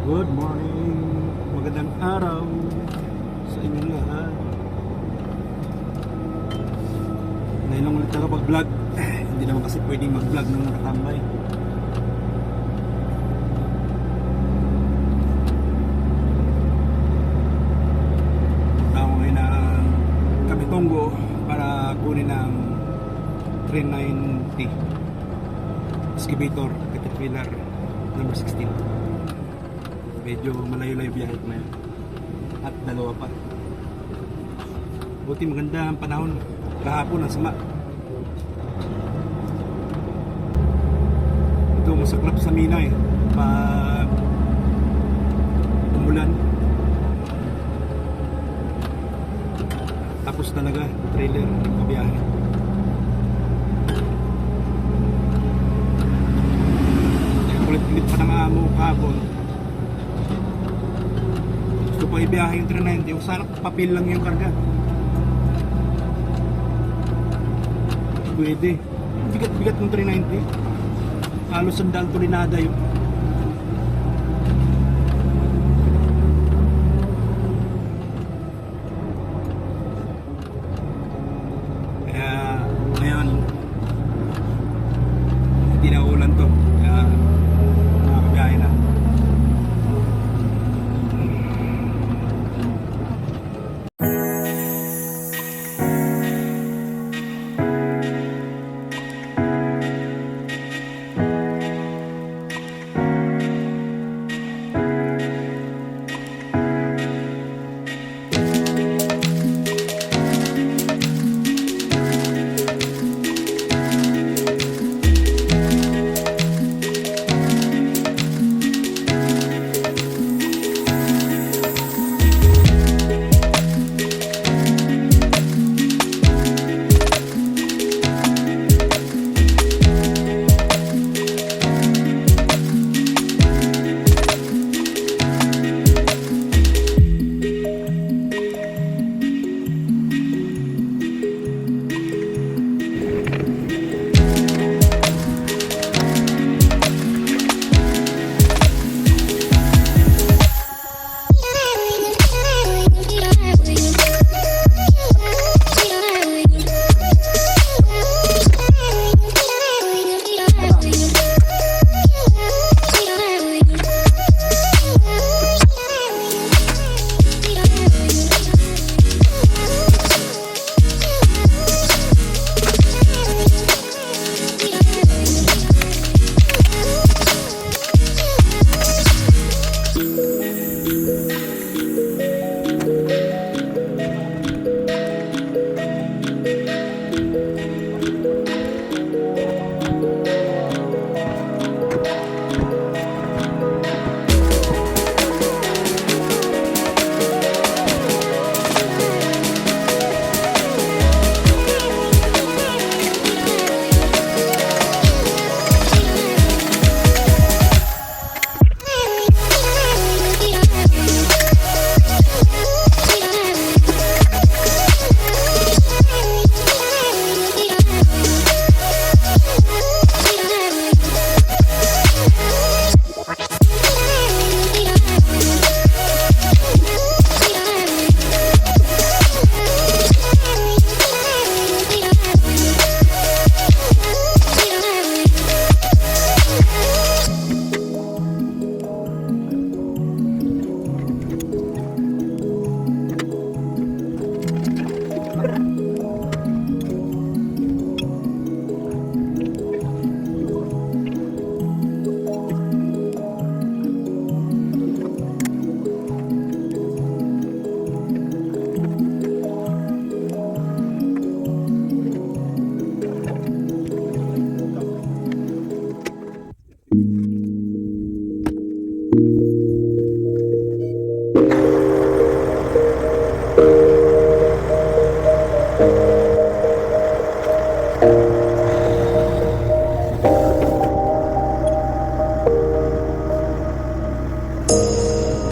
Good morning, magandang araw sa inyong lahat. Ngayon lang ulit nakapag-vlog. Hindi naman kasi pwedeng mag-vlog nung nakatambay. Tao ngayon ng Kamitongo para kunin ang 390 excavator caterpillar number 16. Medyo malayo-layo biyahe ko ngayon. At dalawa pa. Buti maganda ang panahon. Kahapon ang sama. Ito masaklap sa mina eh. Pag umulan. Tapos talaga trailer nagpabiyahe. Kulit-kulit pa ng amo kahapon. Gusto pa ibiyahe yung 390. Yung sana papel lang yung karga. Pwede. Bigat-bigat ng 390. Halos sandal tulinada yun. Kaya ngayon hindi na ulan to. Kaya makakabiyahe na.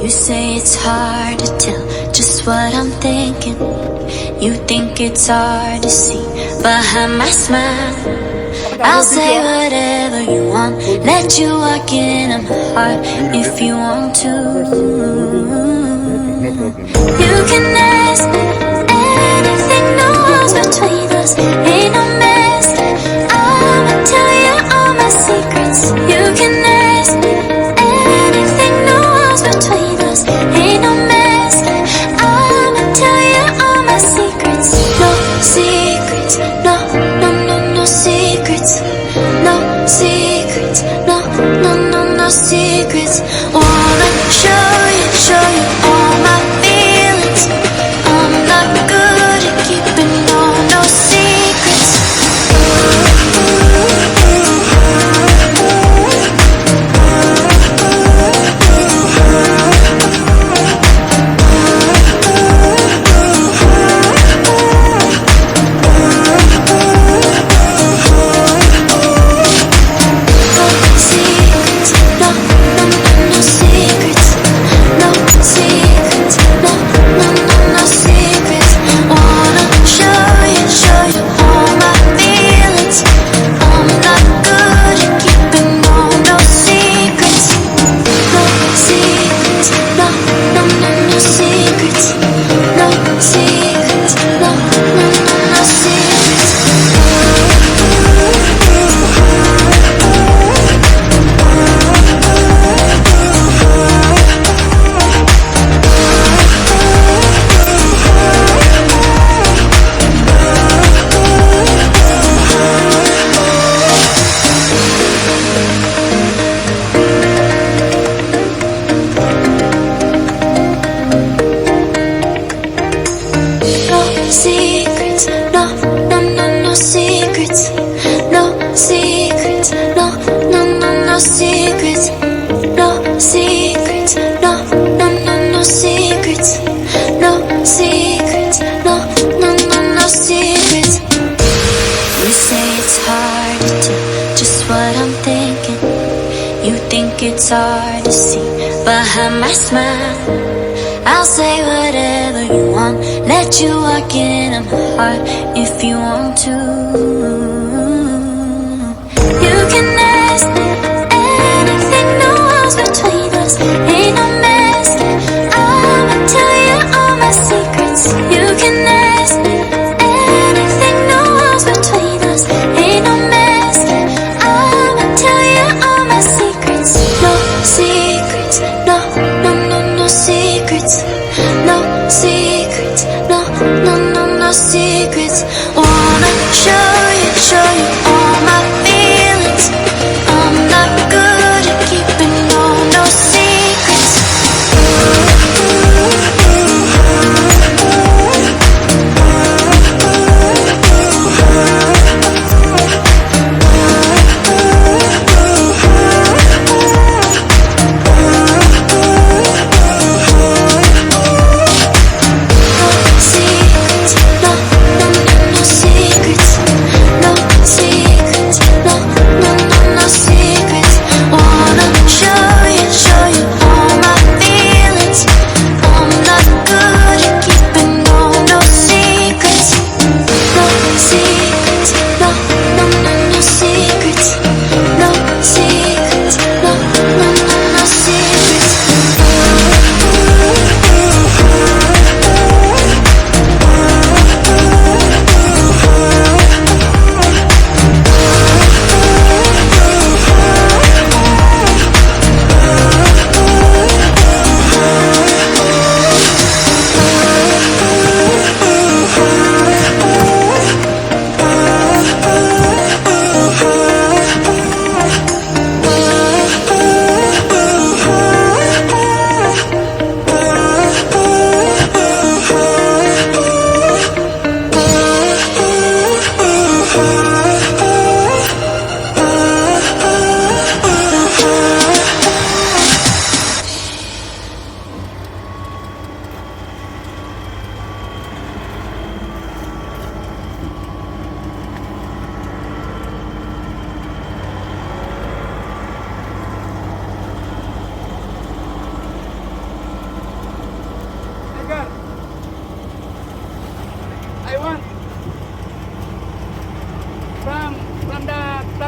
You say it's hard to tell just what I'm thinking. You think it's hard to see behind my smile. I'll say whatever you want, let you walk in my heart if you want to. You can ask me anything, no walls between us, ain't no mess. I'ma tell you all my secrets. You can ask me anything, no walls between us, ain't no mess. I'ma tell you all my secrets. No secrets, no, no, no, no secrets. No secrets, no, no, no, no secrets. Wanna show you all my feelings. I'm not good at keeping no secrets. Secrets, no, no, no, no secrets. No secrets, no, no, no, no secrets. No secrets, no, no, no, no secrets. No secrets, no, no, no, no secrets. You say it's hard to tell just what I'm thinking. You think it's hard to see behind my smile. I'll say whatever you want, let you walk in my heart if you want to. You can ask me anything, no walls between us, ain't no mess. I'ma tell you all my secrets. You can ask me anything, no walls between us, ain't no mess. I'ma tell you all my secrets. No secrets, no, no, no, no secrets. No secrets, no, no, no, no secrets. Wanna show you all my feelings. I'm not good at keeping no secrets.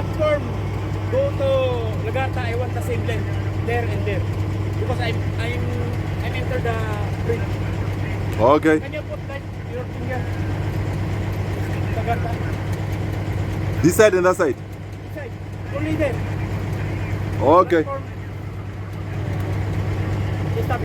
platform go to Lagarta, I want the same lane there and there because I'm enter the bridge. Okay. Can you put like your finger? Lagarta. This side and that side. This side. Only there. Okay. Platform. Stop.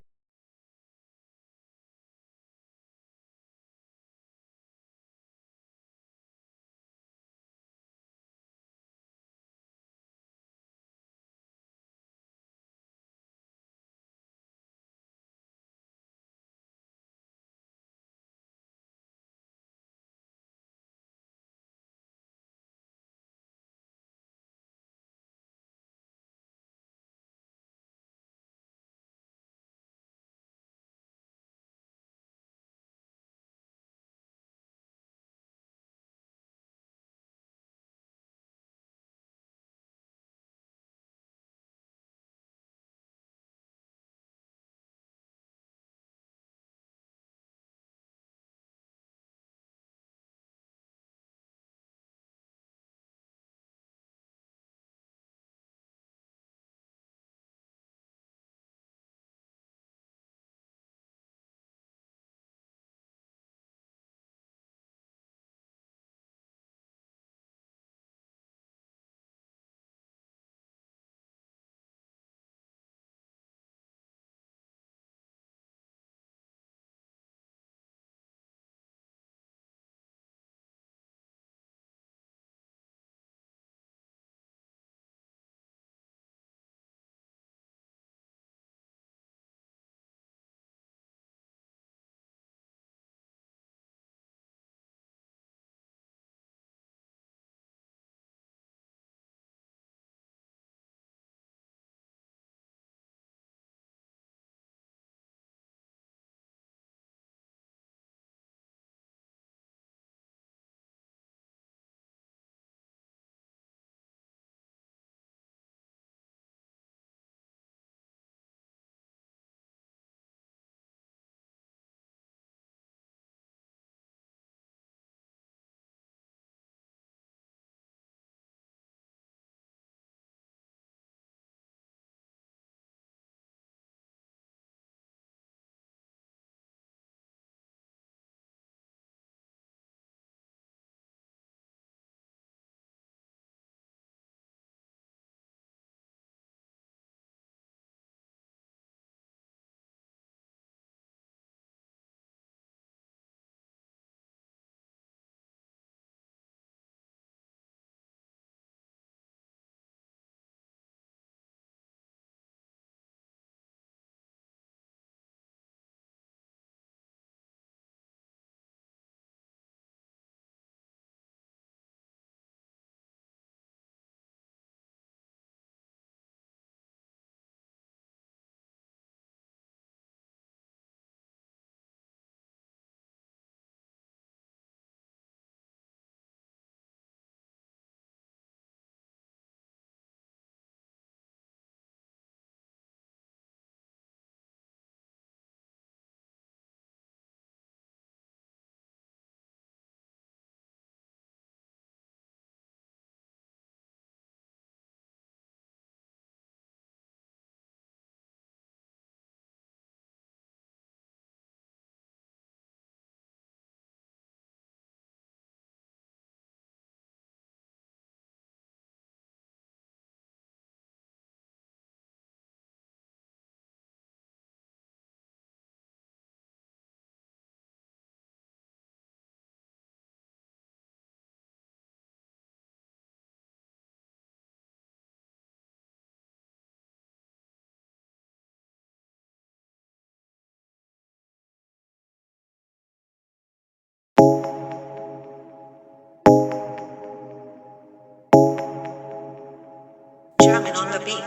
Drumming on the beat.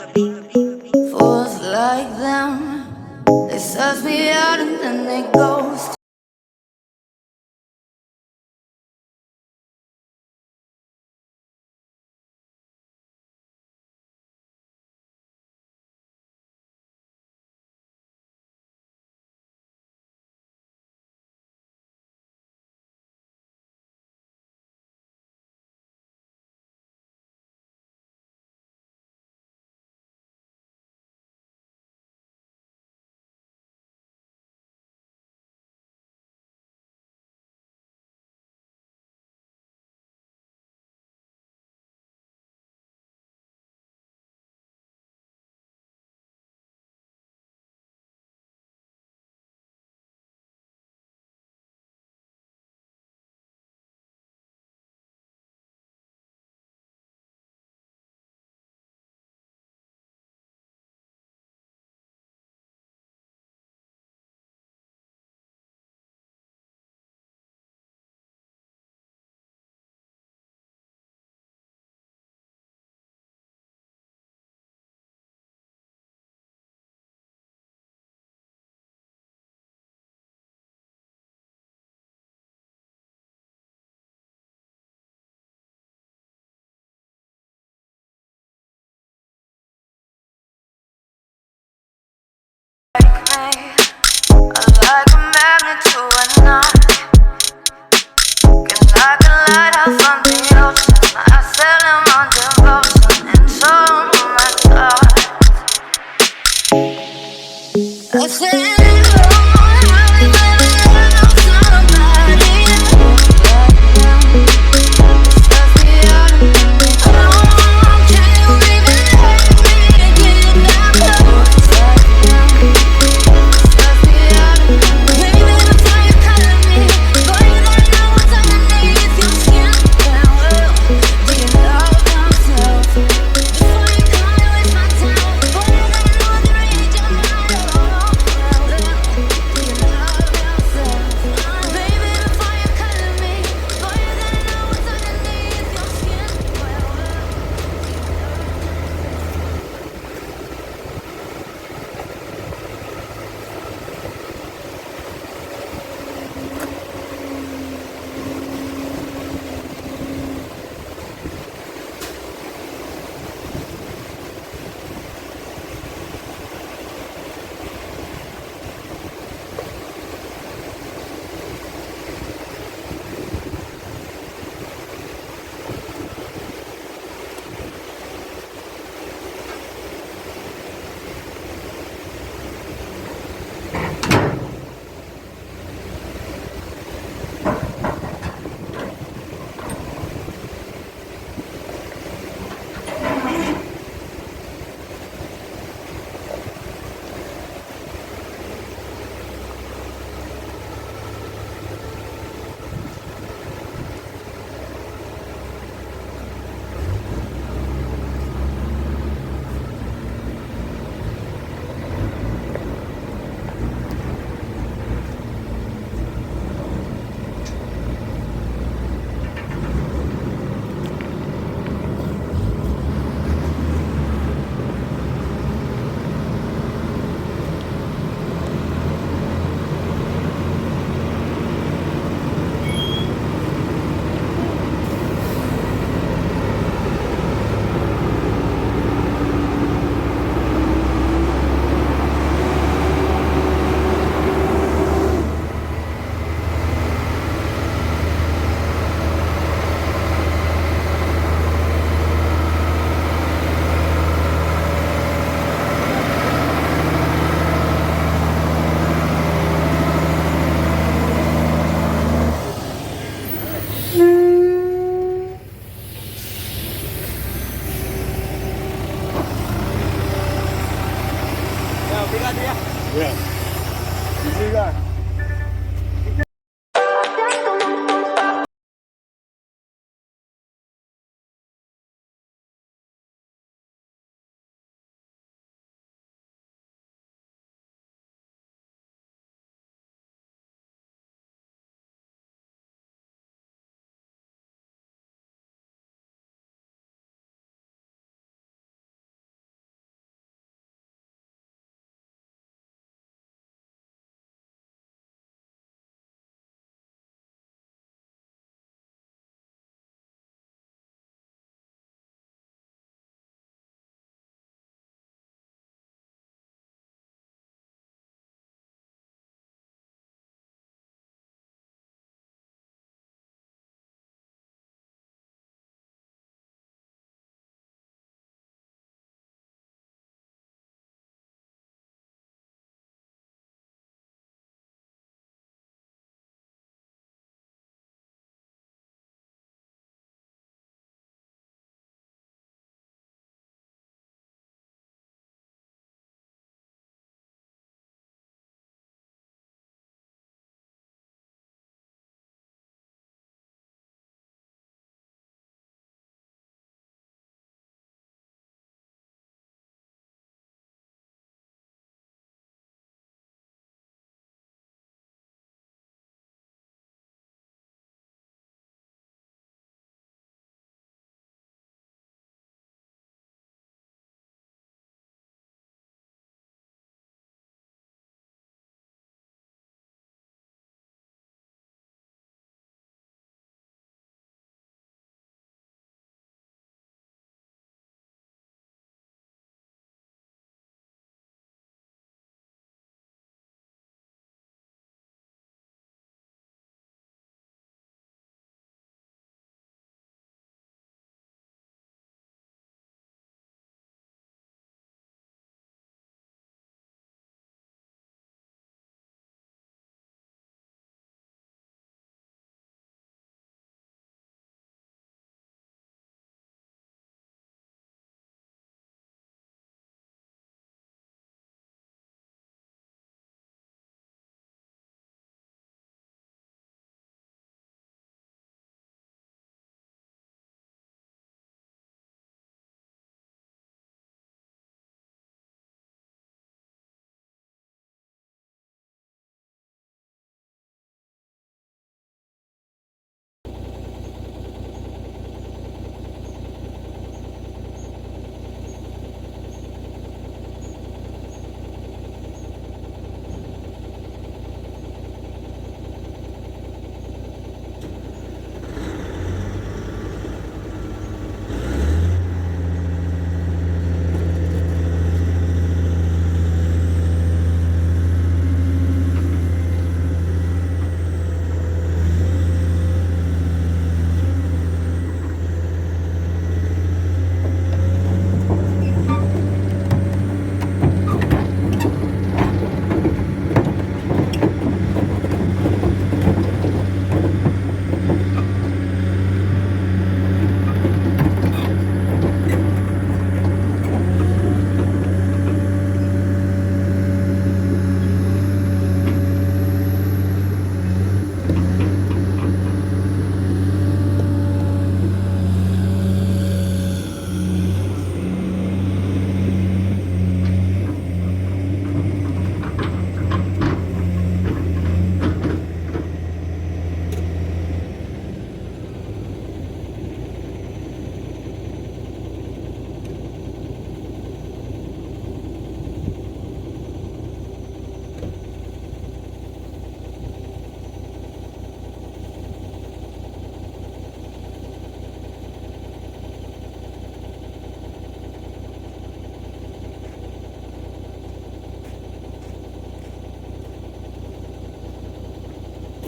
Fools like them, they suss me out and then they ghost.